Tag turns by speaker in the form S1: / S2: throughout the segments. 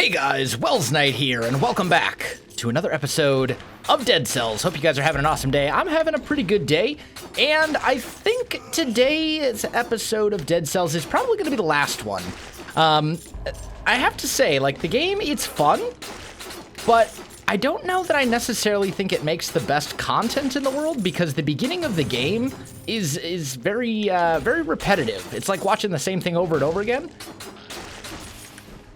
S1: Hey guys, Wells Knight here, and welcome back to another episode of Dead Cells. Hope you guys are having an awesome day. I'm having a pretty good day, and I think today's episode of Dead Cells is probably going to be the last one. I have to say, like, the game, it's fun, but I don't know that I necessarily think it makes the best content in the world, because the beginning of the game is very repetitive. It's like watching the same thing over and over again.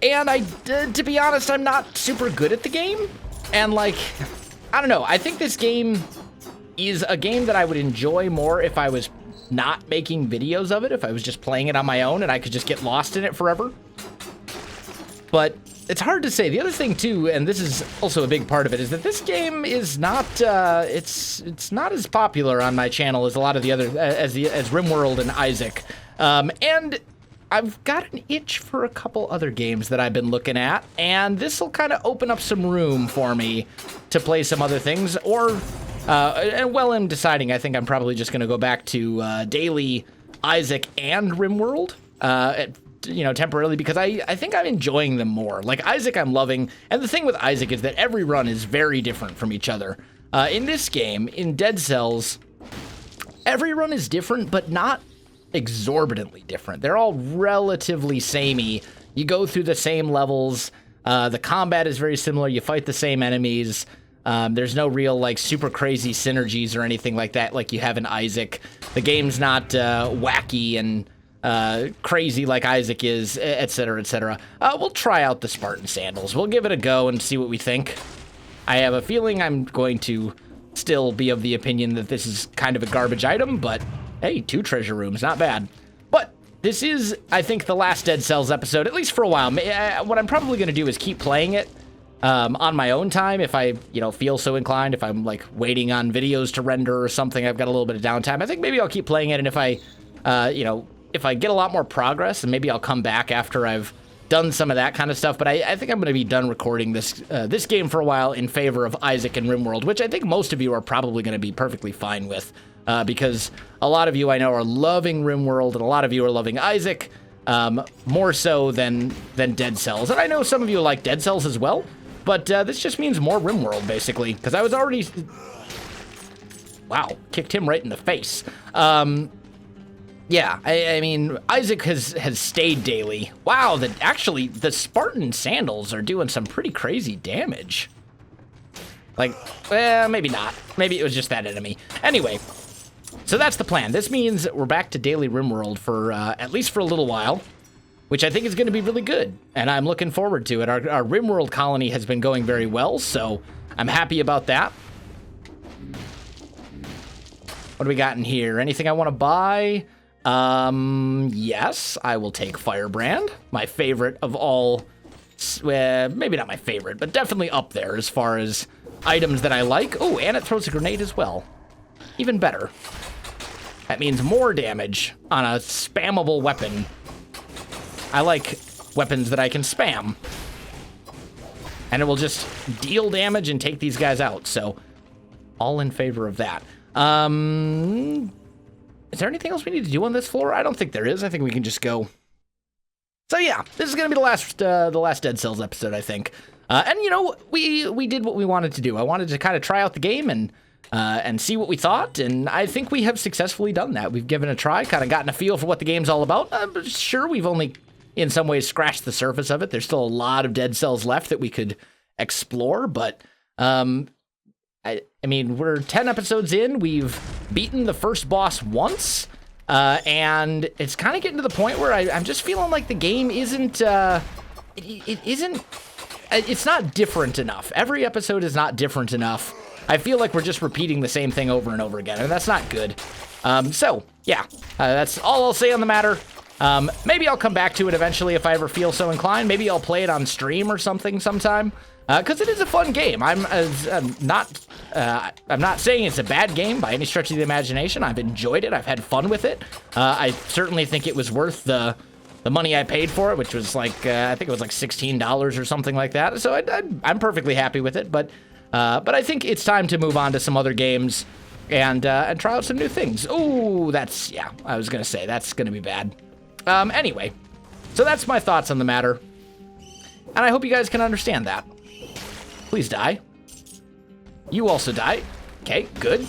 S1: And to be honest, I'm not super good at the game. And like, I don't know. I think this game is a game that I would enjoy more if I was not making videos of it, if I was just playing it on my own and I could just get lost in it forever. But it's hard to say. The other thing too, and this is also a big part of it, is that this game is not, it's not as popular on my channel as a lot of the other, as RimWorld and Isaac. And I've got an itch for a couple other games that I've been looking at, and this will kind of open up some room for me to play some other things, or, and while I'm deciding, I think I'm probably just going to go back to daily Isaac and RimWorld, you know, temporarily, because I think I'm enjoying them more. Like, Isaac I'm loving, and the thing with Isaac is that every run is very different from each other. In this game, in Dead Cells, every run is different, but not exorbitantly different. They're all relatively samey. You go through the same levels. The combat is very similar. You fight the same enemies. There's no real like super crazy synergies or anything like that like you have in Isaac. The game's not wacky and crazy like Isaac is, etc., etc. We'll try out the Spartan sandals. We'll give it a go and see what we think. I have a feeling I'm going to still be of the opinion that this is kind of a garbage item, but hey, 2 treasure rooms, not bad. But this is, I think, the last Dead Cells episode, at least for a while. What I'm probably going to do is keep playing it on my own time if I, you know, feel so inclined. If I'm, like, waiting on videos to render or something, I've got a little bit of downtime. I think maybe I'll keep playing it, and if I, you know, if I get a lot more progress, and maybe I'll come back after I've done some of that kind of stuff. But I think I'm going to be done recording this this game for a while in favor of Isaac and RimWorld, which I think most of you are probably going to be perfectly fine with. Because a lot of you I know are loving RimWorld, and a lot of you are loving Isaac, more so than Dead Cells. And I know some of you like Dead Cells as well, but this just means more RimWorld, basically, because I was already... Wow, kicked him right in the face. Yeah, I mean, Isaac has stayed daily. Wow, actually, the Spartan sandals are doing some pretty crazy damage. Like, maybe not. Maybe it was just that enemy. Anyway, so that's the plan. This means we're back to daily RimWorld for, at least for a little while, which I think is going to be really good, and I'm looking forward to it. Our RimWorld colony has been going very well, so I'm happy about that. What do we got in here? Anything I want to buy? Yes, I will take Firebrand, my favorite of all, maybe not my favorite, but definitely up there as far as items that I like. Oh, and it throws a grenade as well. Even better. That means more damage on a spammable weapon. I like weapons that I can spam. And it will just deal damage and take these guys out, so all in favor of that. Is there anything else we need to do on this floor? I don't think there is. I think we can just go. So yeah, this is going to be the last Dead Cells episode, I think. And you know, we did what we wanted to do. I wanted to kind of try out the game and see what we thought, and I think we have successfully done that. We've given it a try, kind of gotten a feel for what the game's all about. But sure, we've only, in some ways, scratched the surface of it. There's still a lot of Dead Cells left that we could explore, but I mean, we're 10 episodes in. We've beaten the first boss once, and it's kind of getting to the point where I'm just feeling like the game isn't, it's not different enough. Every episode is not different enough. I feel like we're just repeating the same thing over and over again, and that's not good. So, yeah, that's all I'll say on the matter. Maybe I'll come back to it eventually if I ever feel so inclined. Maybe I'll play it on stream or something sometime, because it is a fun game. I'm not saying it's a bad game by any stretch of the imagination. I've enjoyed it. I've had fun with it. I certainly think it was worth the money I paid for it, which was like, I think it was like $16 or something like that. So I'm perfectly happy with it, but I think it's time to move on to some other games and try out some new things. Oh, yeah, I was going to say, that's going to be bad. Anyway, so that's my thoughts on the matter. And I hope you guys can understand that. Please die. You also die. Okay, good.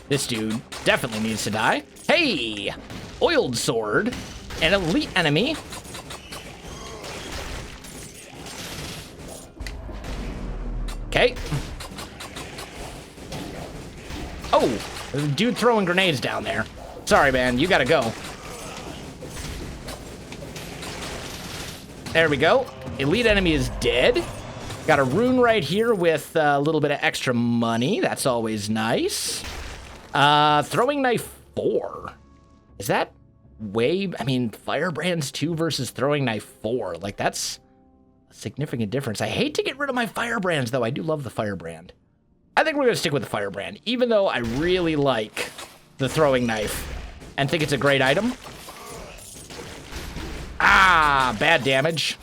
S1: This dude definitely needs to die. Hey! Oiled sword. An elite enemy. Okay. Oh, there's a dude throwing grenades down there. Sorry, man, you gotta go. There we go. Elite enemy is dead. Got a rune right here with a little bit of extra money. That's always nice. Throwing knife 4. Is that way... I mean, Firebrands 2 versus throwing knife 4. Like, that's a significant difference. I hate to get rid of my Firebrands, though. I do love the Firebrand. I think we're going to stick with the Firebrand, even though I really like the throwing knife and think it's a great item. Ah, bad damage.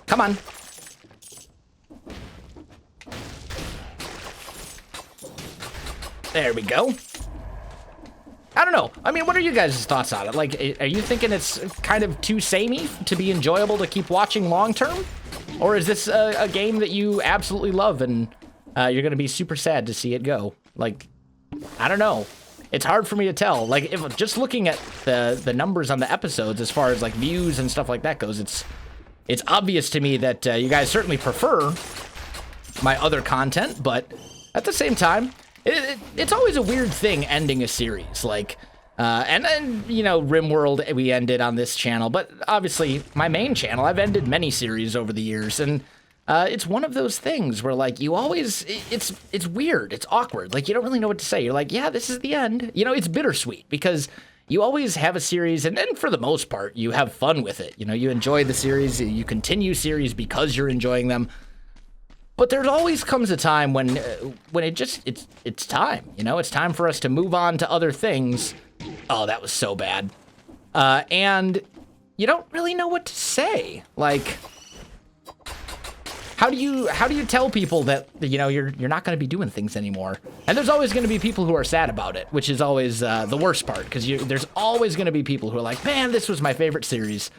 S1: Come on. There we go. I don't know. I mean, what are you guys' thoughts on it? Like, are you thinking it's kind of too samey to be enjoyable to keep watching long term? Or is this a game that you absolutely love and you're going to be super sad to see it go? Like, I don't know. It's hard for me to tell. Like, if just looking at the numbers on the episodes as far as, like, views and stuff like that goes, it's obvious to me that you guys certainly prefer my other content, but at the same time, it's always a weird thing ending a series. Like, and then, you know, RimWorld, we ended on this channel, but obviously my main channel, I've ended many series over the years, and it's one of those things where, like, you always, it's weird, it's awkward, like, you don't really know what to say. You're like, yeah, this is the end. You know, it's bittersweet, because you always have a series, and for the most part, you have fun with it. You know, you enjoy the series, you continue series because you're enjoying them. But there always comes a time when it just, it's time, you know? It's time for us to move on to other things. Oh, that was so bad. And you don't really know what to say. Like, how do you tell people that, you know, you're not going to be doing things anymore? And there's always going to be people who are sad about it, which is always the worst part, because there's always going to be people who are like, man, this was my favorite series,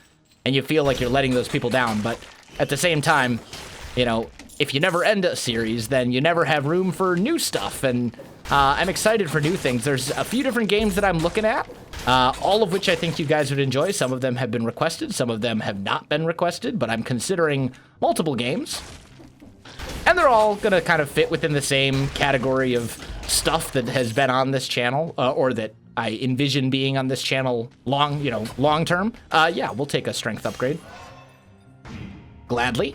S1: and you feel like you're letting those people down. But at the same time, you know, if you never end a series, then you never have room for new stuff, and I'm excited for new things. There's a few different games that I'm looking at, all of which I think you guys would enjoy. Some of them have been requested, some of them have not been requested, but I'm considering multiple games. And they're all going to kind of fit within the same category of stuff that has been on this channel, or that I envision being on this channel long term. Yeah, we'll take a strength upgrade. Gladly.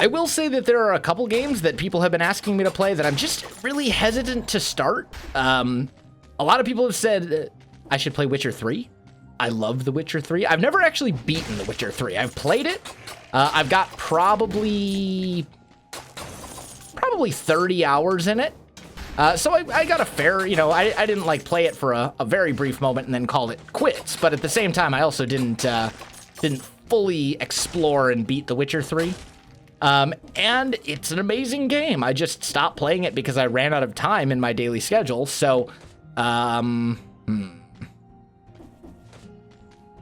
S1: I will say that there are a couple games that people have been asking me to play that I'm just really hesitant to start. A lot of people have said I should play Witcher 3. I love The Witcher 3. I've never actually beaten The Witcher 3. I've played it. I've got probably 30 hours in it. So I got a fair, you know, I didn't like play it for a very brief moment and then call it quits. But at the same time, I also didn't fully explore and beat The Witcher 3. And it's an amazing game. I just stopped playing it because I ran out of time in my daily schedule. So,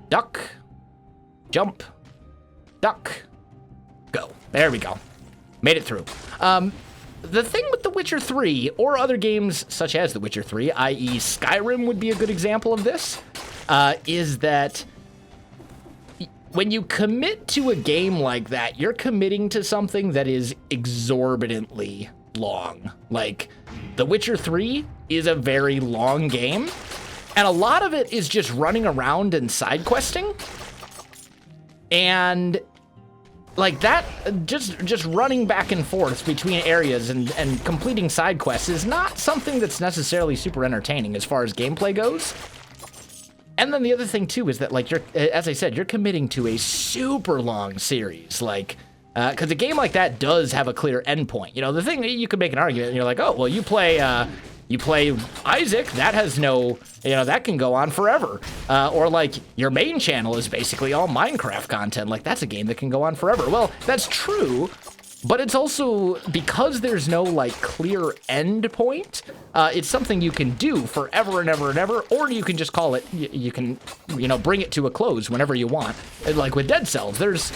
S1: duck, jump, duck, go. There we go. Made it through. The thing with The Witcher 3, or other games such as The Witcher 3, i.e. Skyrim would be a good example of this, is that when you commit to a game like that, you're committing to something that is exorbitantly long. Like, The Witcher 3 is a very long game, and a lot of it is just running around and side questing. And like that, just running back and forth between areas and completing side quests is not something that's necessarily super entertaining as far as gameplay goes. And then the other thing too is that, like, as I said, you're committing to a super long series, like, because a game like that does have a clear endpoint. You know, the thing, you could make an argument, and you're like, oh, well, you play Isaac, that has no, you know, that can go on forever. Or like, your main channel is basically all Minecraft content. Like, that's a game that can go on forever. Well, that's true, But it's also, because there's no, like, clear end point, it's something you can do forever and ever and ever, or you can just call it, you can, you know, bring it to a close whenever you want. And like with Dead Cells, there's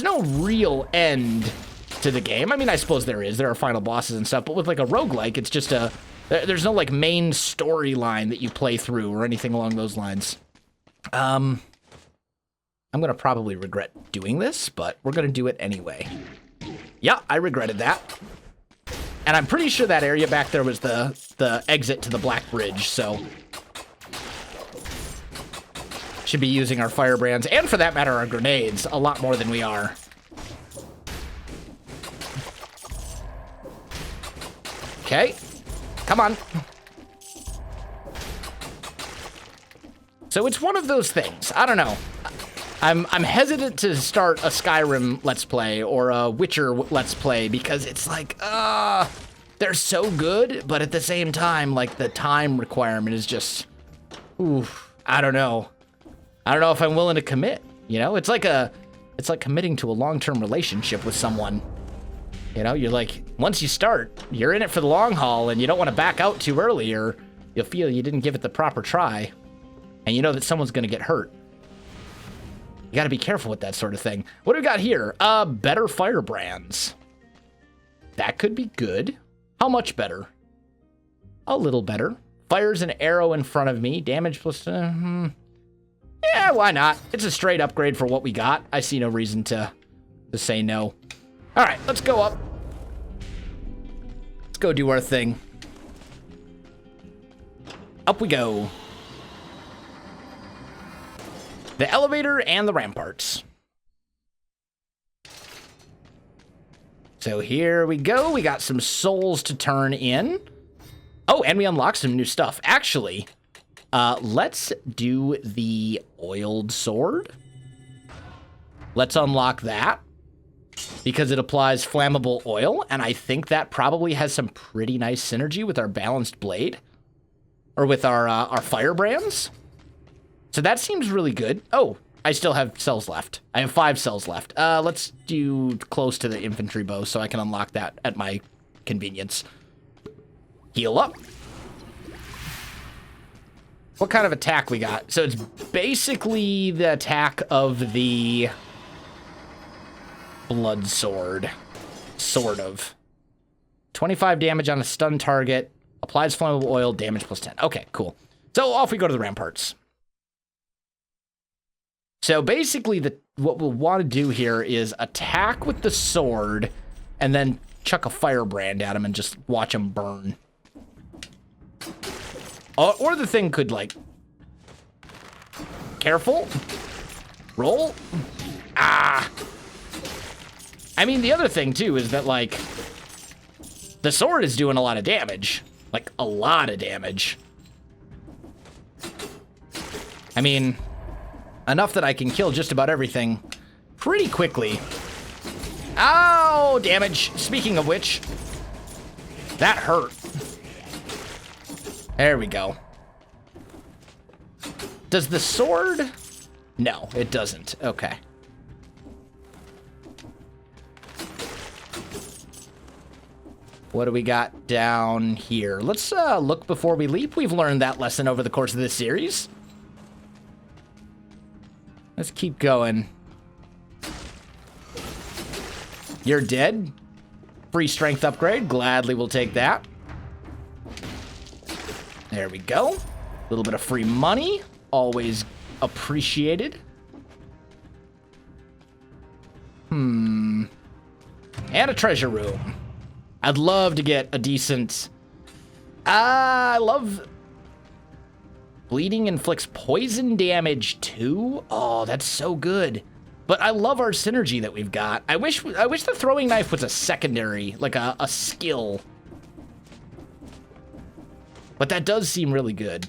S1: no real end to the game. I mean, I suppose there is. There are final bosses and stuff, but with, like, a roguelike, it's just there's no, like, main storyline that you play through or anything along those lines. I'm gonna probably regret doing this, but we're gonna do it anyway. Yeah, I regretted that. And I'm pretty sure that area back there was the exit to the Black Bridge, so should be using our firebrands, and for that matter, our grenades, a lot more than we are. Okay, come on. So it's one of those things. I don't know. I'm hesitant to start a Skyrim Let's Play or a Witcher Let's Play because it's like, they're so good, but at the same time, like, the time requirement is just, oof, I don't know. I don't know if I'm willing to commit, you know? It's like committing to a long-term relationship with someone. You know, you're like, once you start, you're in it for the long haul and you don't want to back out too early or you'll feel you didn't give it the proper try. And you know that someone's going to get hurt. You gotta be careful with that sort of thing. What do we got here? Better firebrands. That could be good. How much better? A little better. Fires an arrow in front of me. Damage plus... yeah, why not? It's a straight upgrade for what we got. I see no reason to say no. Alright, let's go up. Let's go do our thing. Up we go. The elevator and the ramparts. So here we go. We got some souls to turn in. Oh, and we unlocked some new stuff. Actually, let's do the oiled sword. Let's unlock that because it applies flammable oil, and I think that probably has some pretty nice synergy with our balanced blade, or with our firebrands. So that seems really good. Oh, I still have cells left. I have 5 cells left. Let's do close to the infantry bow so I can unlock that at my convenience. Heal up. What kind of attack we got? So it's basically the attack of the blood sword. Sort of. 25 damage on a stun target. Applies flammable oil. Damage plus 10. Okay, cool. So off we go to the ramparts. So basically, what we'll want to do here is attack with the sword and then chuck a firebrand at him and just watch him burn. Or the thing could, like... Careful. Roll. Ah. I mean, the other thing, too, is that, like... The sword is doing a lot of damage. Like, a lot of damage. I mean... Enough that I can kill just about everything pretty quickly. Ow, damage. Speaking of which, that hurt. There we go. Does the sword? No, it doesn't. Okay. What do we got down here? Let's look before we leap. We've learned that lesson over the course of this series. Let's keep going. You're dead. Free strength upgrade. Gladly will take that. There we go. A little bit of free money. Always appreciated. And a treasure room. I'd love to get a decent... I love... Bleeding inflicts poison damage too? Oh, that's so good. But I love our synergy that we've got. I wish the throwing knife was a secondary, like a skill. But that does seem really good.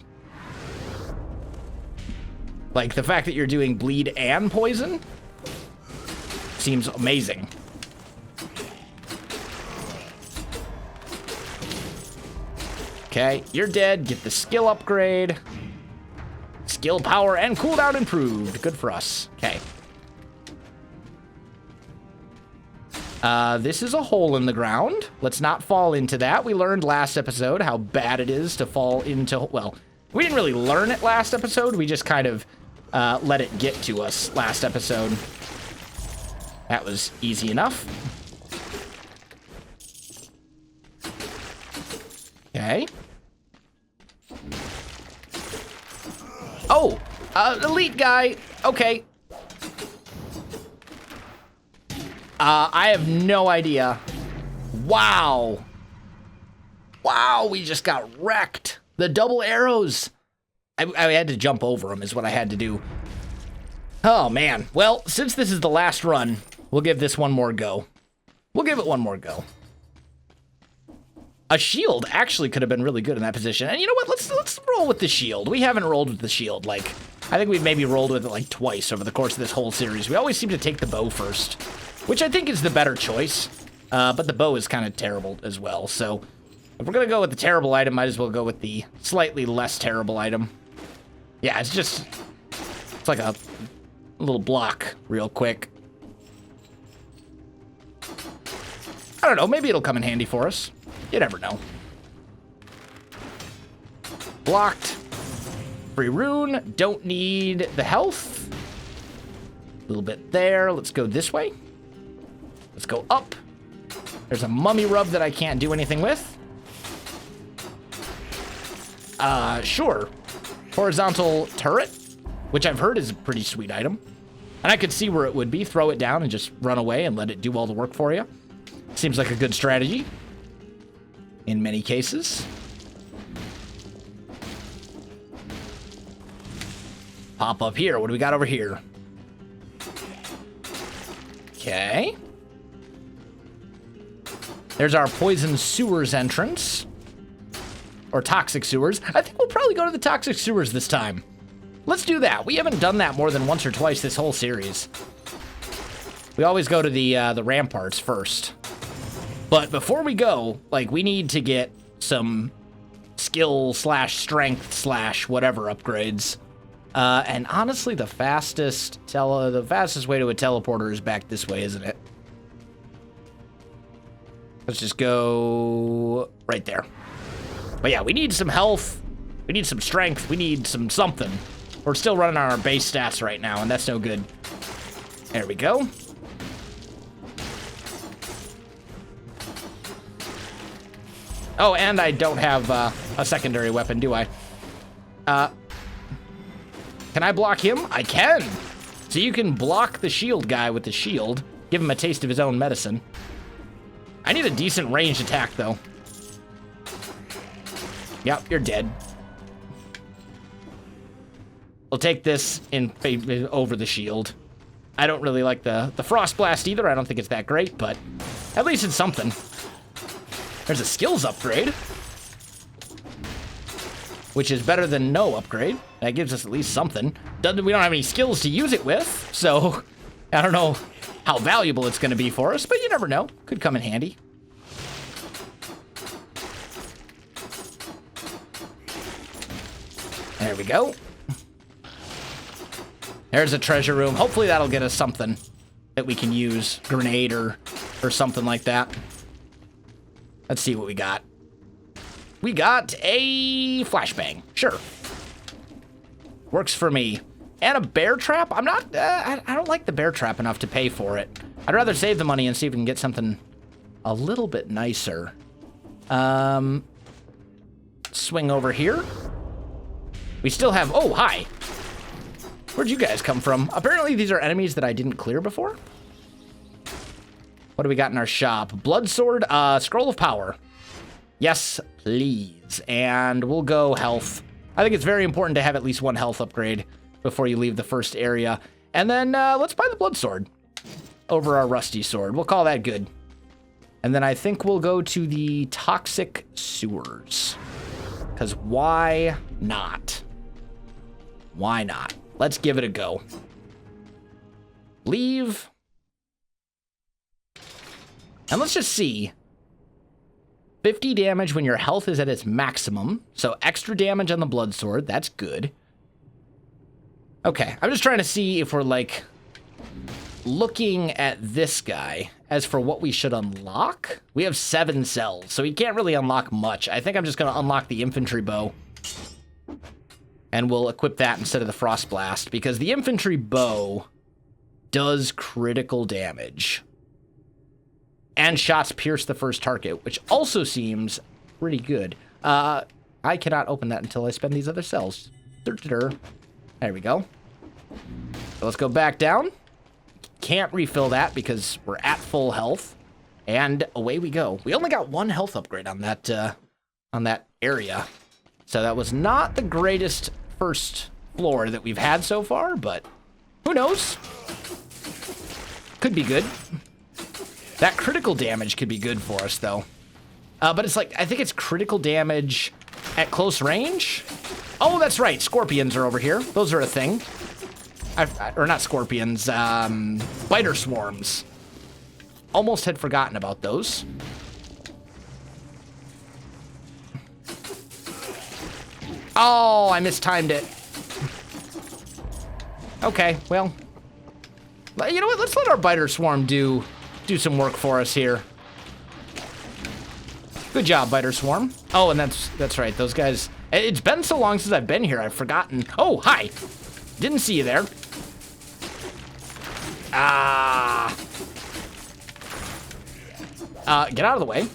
S1: Like, the fact that you're doing bleed and poison seems amazing. Okay, you're dead. Get the skill upgrade. Skill power and cooldown improved. Good for us. Okay. This is a hole in the ground. Let's not fall into that. We learned last episode how bad it is to fall into, well, we didn't really learn it last episode. We just kind of let it get to us last episode. That was easy enough. Okay. Oh, elite guy. Okay. I have no idea. Wow. Wow, we just got wrecked. The double arrows. I had to jump over them is what I had to do. Oh, man. Well, since this is the last run, we'll give this one more go. We'll give it one more go. A shield actually could have been really good in that position. And you know what? Let's roll with the shield. We haven't rolled with the shield. Like, I think we've maybe rolled with it like twice over the course of this whole series. We always seem to take the bow first, which I think is the better choice. But the bow is kind of terrible as well. So if we're going to go with the terrible item, might as well go with the slightly less terrible item. Yeah, it's like a little block real quick. I don't know. Maybe it'll come in handy for us. You never know. Blocked. Free rune. Don't need the health. A little bit there. Let's go this way. Let's go up. There's a mummy rub that I can't do anything with. Sure. Horizontal turret, which I've heard is a pretty sweet item. And I could see where it would be. Throw it down and just run away and let it do all the work for you. Seems like a good strategy. In many cases. Pop up here. What do we got over here? Okay. There's our poison sewers entrance. Or toxic sewers. I think we'll probably go to the toxic sewers this time. Let's do that. We haven't done that more than once or twice this whole series. We always go to the ramparts first. But before we go, like, we need to get some skill / strength / whatever upgrades. And honestly, the fastest way to a teleporter is back this way, isn't it? Let's just go right there. But yeah, we need some health. We need some strength. We need some something. We're still running on our base stats right now, and that's no good. There we go. Oh, and I don't have a secondary weapon, do I? Can I block him? I can! So you can block the shield guy with the shield. Give him a taste of his own medicine. I need a decent ranged attack, though. Yep, you're dead. We'll take this over the shield. I don't really like the Frost Blast either. I don't think it's that great, but at least it's something. There's a skills upgrade, which is better than no upgrade. That gives us at least something. We don't have any skills to use it with, so I don't know how valuable it's going to be for us, but you never know. Could come in handy. There we go. There's a treasure room. Hopefully that'll get us something that we can use. Grenade or something like that. Let's see what we got. We got a flashbang. Sure. Works for me. And a bear trap? I'm not... I don't like the bear trap enough to pay for it. I'd rather save the money and see if we can get something a little bit nicer. Swing over here. We still have... Oh, hi. Where'd you guys come from? Apparently these are enemies that I didn't clear before. What do we got in our shop? Blood sword, scroll of power. Yes, please. And we'll go health. I think it's very important to have at least one health upgrade before you leave the first area. And then let's buy the blood sword over our rusty sword. We'll call that good. And then I think we'll go to the toxic sewers. Because why not? Why not? Let's give it a go. Leave. And let's just see. 50 damage when your health is at its maximum. So extra damage on the blood sword. That's good. Okay, I'm just trying to see if we're, like, looking at this guy As for what we should unlock, we have 7 cells, so we can't really unlock much. I think I'm just going to unlock the infantry bow. And we'll equip that instead of the frost blast, because the infantry bow does critical damage. And shots pierce the first target, which also seems pretty good. I cannot open that until I spend these other cells. There we go. So let's go back down. Can't refill that because we're at full health. And away we go. We only got 1 health upgrade on that area. So that was not the greatest first floor that we've had so far, but who knows? Could be good. That critical damage could be good for us, though. But it's like, I think it's critical damage at close range. Oh, that's right. Scorpions are over here. Those are a thing. Or not scorpions, biter swarms. Almost had forgotten about those. Oh, I mistimed it. Okay, well. You know what? Let's let our biter swarm do some work for us here. Good job, biter swarm. Oh, and that's right. Those guys. It's been so long since I've been here. I've forgotten. Oh, hi. Didn't see you there. Get out of the way.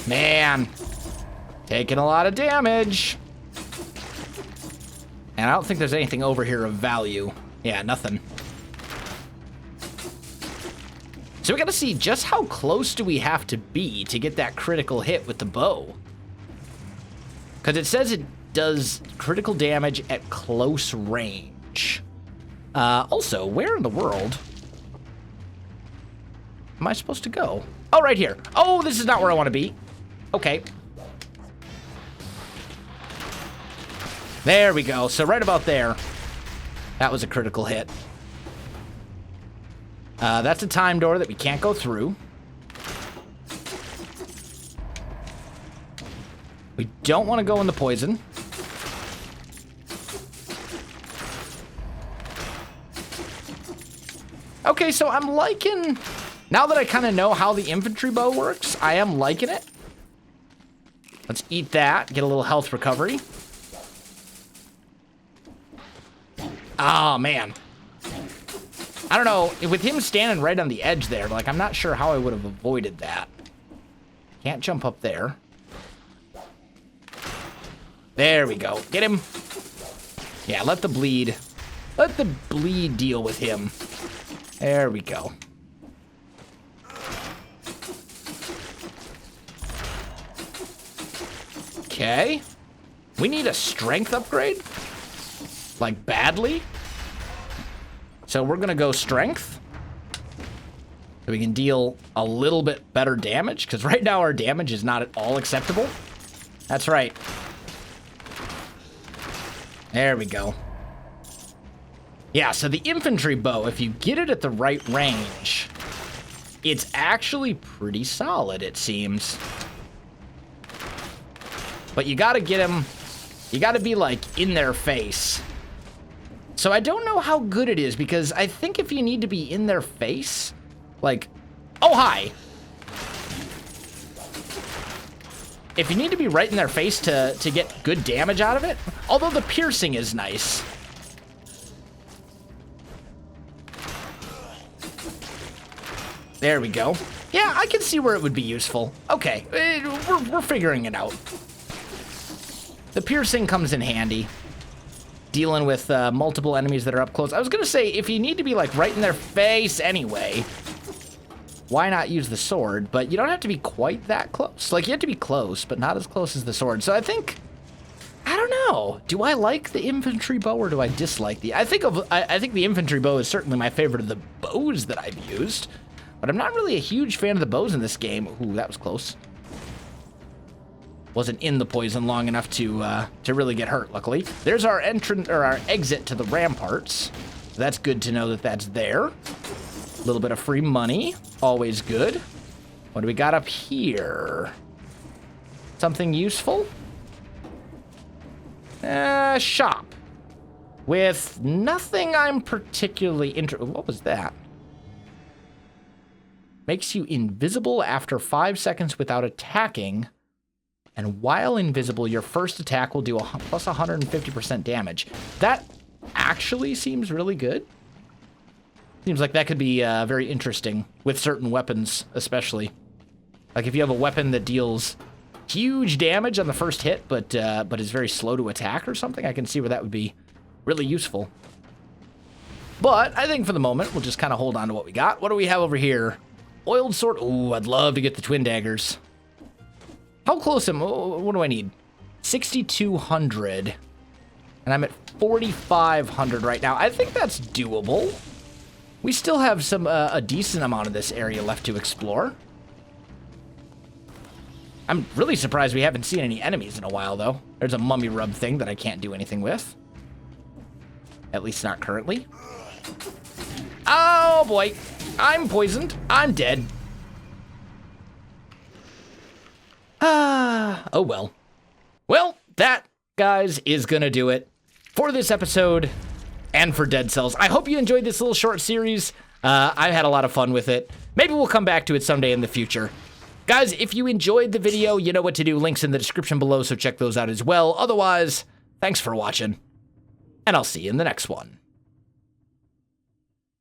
S1: Man. Taking a lot of damage. And I don't think there's anything over here of value. Yeah, nothing. So we gotta see just how close do we have to be to get that critical hit with the bow. Because it says it does critical damage at close range. Also, where in the world am I supposed to go? Oh, right here. Oh, this is not where I want to be. Okay. There we go. So right about there. That was a critical hit. That's a time door that we can't go through. We don't want to go in the poison. Okay, so I'm liking... Now that I kind of know how the infantry bow works, I am liking it. Let's eat that, get a little health recovery. Oh, man. I don't know, with him standing right on the edge there, like, I'm not sure how I would have avoided that. Can't jump up there. There we go. Get him. Yeah, let the bleed deal with him. There we go. Okay. We need a strength upgrade? Like, badly? So we're gonna go strength. So we can deal a little bit better damage, because right now our damage is not at all acceptable. That's right. There we go. Yeah, so the infantry bow, if you get it at the right range, it's actually pretty solid, it seems. But you gotta get him, you gotta be, like, in their face. So I don't know how good it is, because I think if you need to be in their face, like, oh, hi. If you need to be right in their face to get good damage out of it, although the piercing is nice. There we go. Yeah, I can see where it would be useful. Okay, we're figuring it out. The piercing comes in handy. Dealing with multiple enemies that are up close. I was gonna say, if you need to be like right in their face anyway, why not use the sword? But you don't have to be quite that close. Like, you have to be close, but not as close as the sword. So I think, I don't know. Do I like the infantry bow or do I dislike the? I think the infantry bow is certainly my favorite of the bows that I've used. But I'm not really a huge fan of the bows in this game. Ooh, that was close. Wasn't in the poison long enough to really get hurt, luckily. There's our entrance, or our exit to the ramparts. So that's good to know that that's there. A little bit of free money, always good. What do we got up here? Something useful? Shop. with nothing I'm particularly What was that? Makes you invisible after 5 seconds without attacking. And while invisible, your first attack will do a plus 150% damage. That actually seems really good. Seems like that could be very interesting with certain weapons, especially. Like if you have a weapon that deals huge damage on the first hit, but is very slow to attack or something, I can see where that would be really useful. But I think for the moment, we'll just kind of hold on to what we got. What do we have over here? Oiled sword. Ooh, I'd love to get the twin daggers. How close am I? What do I need? 6,200. And I'm at 4,500 right now. I think that's doable. We still have some a decent amount of this area left to explore. I'm really surprised we haven't seen any enemies in a while, though. There's a mummy rub thing that I can't do anything with. At least not currently. Oh, boy. I'm poisoned. I'm dead. Oh, well. Well, that, guys, is going to do it for this episode and for Dead Cells. I hope you enjoyed this little short series. I've had a lot of fun with it. Maybe we'll come back to it someday in the future. Guys, if you enjoyed the video, you know what to do. Links in the description below, so check those out as well. Otherwise, thanks for watching, and I'll see you in the next one.